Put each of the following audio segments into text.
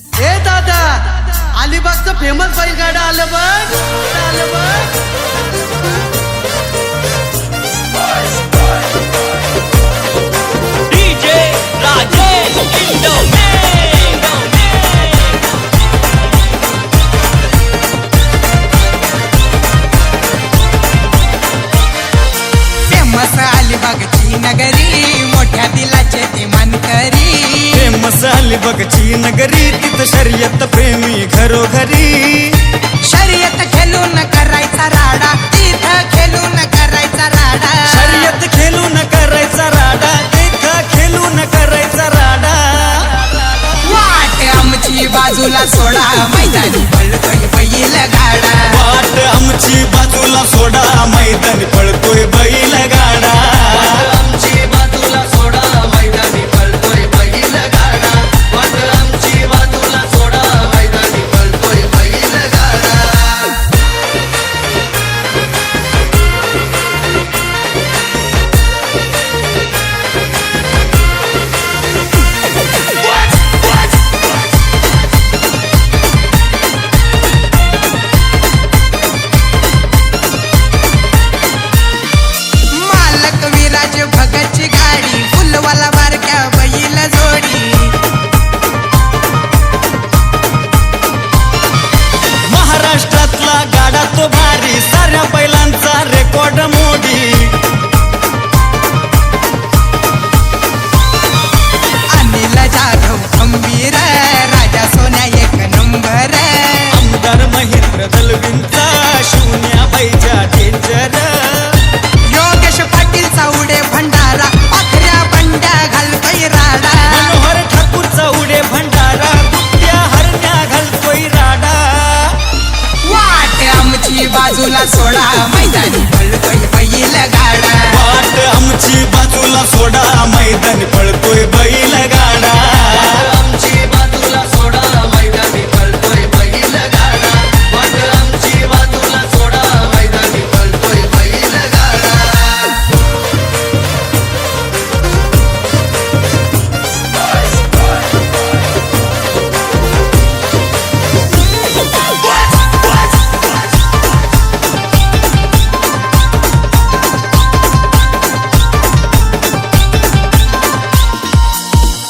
ए दादा, अलिबागचं फेमस बैलगाडा आलं बघ, आलं बघ. डीजे राजेश फेमस अलिबागची नगरी, मोठ्या दिलाचे ते मानकरी. फेमस अलिबागची नगरी, तिथं शर्यत प्रेमी घरोघरी. शर्यत खेळून करायचा राडा, तिथं खेळून करायचा राडा. शर्यत खेळून करायचा राडा, तिथं खेळून करायचा राडा. वाट आमची बाजूला सोडा, मैदानी पळतोय बैल गाडा. वाट आमची बाजूला सोडा, मैदानी पळतोय बैल गाडा. आमची बाजूला सोडा, मैदानी पळतोय बैल गाडा. वाट आमची बाजूला सोडा, मैदानी पळतोय बैल गाडा. मालक विराज भगतची गाडी, फुलवाला बारक्या बैल जोडी. महाराष्ट्रातला गाडा तो भारी, साऱ्या बैलांचा रेकॉर्ड मोडी. अनिल जाधव खंबीर, राजा सोन्या एक नंबर. आमदार महेंद्र दलवींचा, शून्या बाईच्या डेंजर. योगेश पाटील चावडे भंडारा, पाखऱ्या बंड्या घालतोय राडा. मनोहर ठाकूरचा उडे भंडारा, कुट्या हरण्या घालतोय राडा. वाट आमची बाजूला सोडा, मैदानी पळतोय बैल गाडा. वाट आमची बाजूला सोडा, मैदानी पळतोय बैल गाडा. आमची बाजूला सोडा, मैदानी पळतोय बैल गाडा. वाट आमची बाजूला सोडा, मैदानी पळतोय बैल गाडा.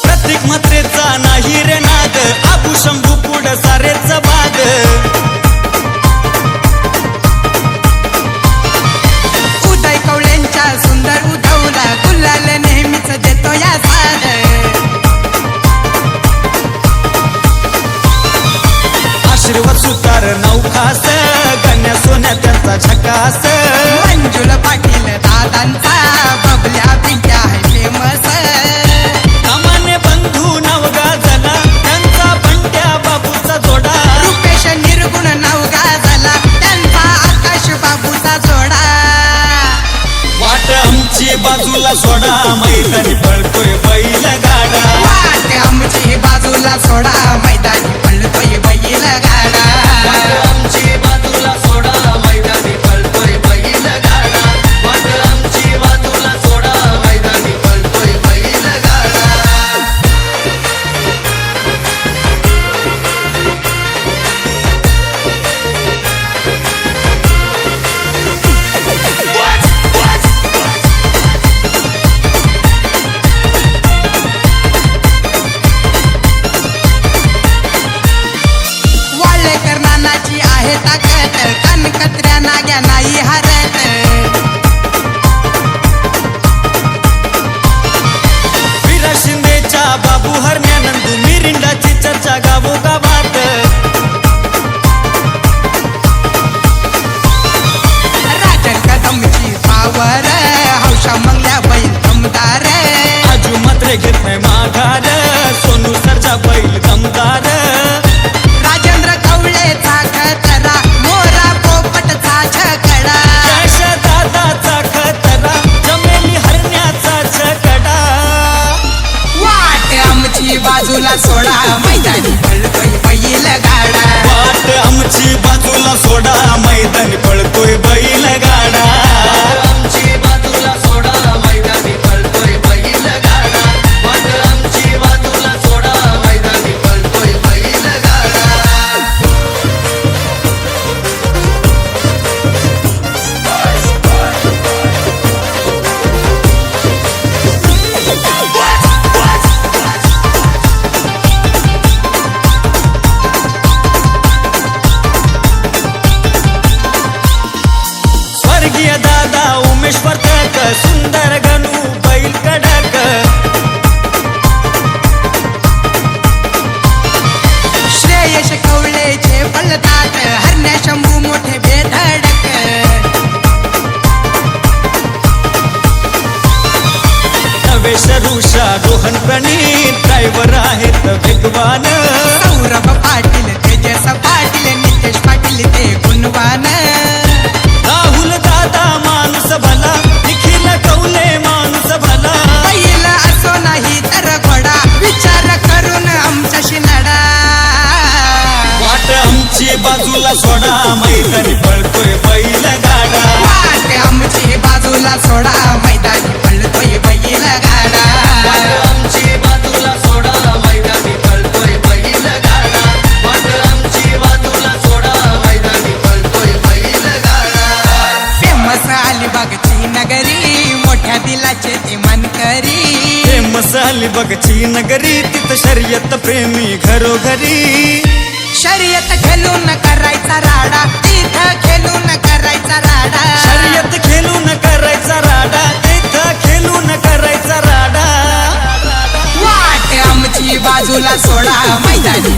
प्रत्येक मात्रेचा नाही रे नाद, आबू शंभू पुढ सारेच बाद. उदय कवळेंच्या सुंदर उधवला, गुलाल नेहमीच देतो या साद. आशीर्वाद सुतार नौखास, गण्या सोन्या त्यांचा झकास. मंजुल पाटील दादांचा, बबल्या पिंट्या आहे फेमस. कामाने बंधू नाव गाजला, त्यांचा बंट्या बाबूचा जोडा. रुपेश निर्गुण नाव गाजला, त्यांचा आकाश बाबूचा जोडा. वाट आमची बाजूला सोडा, मैदानी पळतोय बैल गाडा. वाट आमची बाजूला सोडा, मैदानी पळतोय बैल गाडा. आमची बाजूला सोडा, मैदानी पळतोय बैल गाडा. वाट आमची बाजूला सोडा, मैदानी पळतोय बैल गाडा. वाळेकर नानाची आहे ताकद, कनकत्र्या नाग्या नाही हरत. वीरा शिंदेच्या बाबू हरण्या, नंदू मिरिंडाची चर्चा गावोगावात. राजन कदमची पावर, हौशा मंगल्या बैल दमदार. आजू मात्र घेत नाही माघार, सोनू सरचा बैल दमदार. राजेंद्र कवळेचा खतरा, मोरा पोपटचा छकडा. यश दादाचा खतरा, जमेली हरण्याचा छकडा. वाट आमची बाजूला सोडा, मैदानी पळतोय बैल गाडा. वाट आमची बाजूला सोडा, मैदानी पळतोय बैल गाडा. आमची बाजूला सोडा, मैदानी पळतोय बैल गाडा. वाट आमची बाजूला सोडा, मैदानी पळतोय बैल यश कवळेचे फलदात हरण्या शंभू मोठे बेधडक नवेश ऋषा रोहन प्रणीत ड्रायव्हर आहेत वेगवान सौरभ पाटील तेजस पाटील नितेश पाटील ते गुणवान राहुल दादा माणूस भला निखिल कवले माणूस भला पहिला असो नाही तर घोडा विचार करून आमच्याशी लढा वाट आमची बाजूला सोडा मैदानी पळतोय बैल गाडा वाट आमची बाजूला सोडा मैदानी पळतोय बैल गाडा वाट आमची बाजूला सोडा मैदानी पळतोय बैल गाडा वाट आमची बाजूला सोडा मैदानी पळतोय बैल गाडा फेमस अलिबागची नगरी मोठ्या दिलाचे ते मनकरी फेमस अलिबागची नगरी तिथं शर्यत प्रेमी घरोघरी शर्यत खेळून करायचा राडा तिथं खेळून करायचा राडा शर्यत खेळून करायचा राडा तिथं खेळून करायचा राडा वाट आमची बाजूला सोडा मैदानी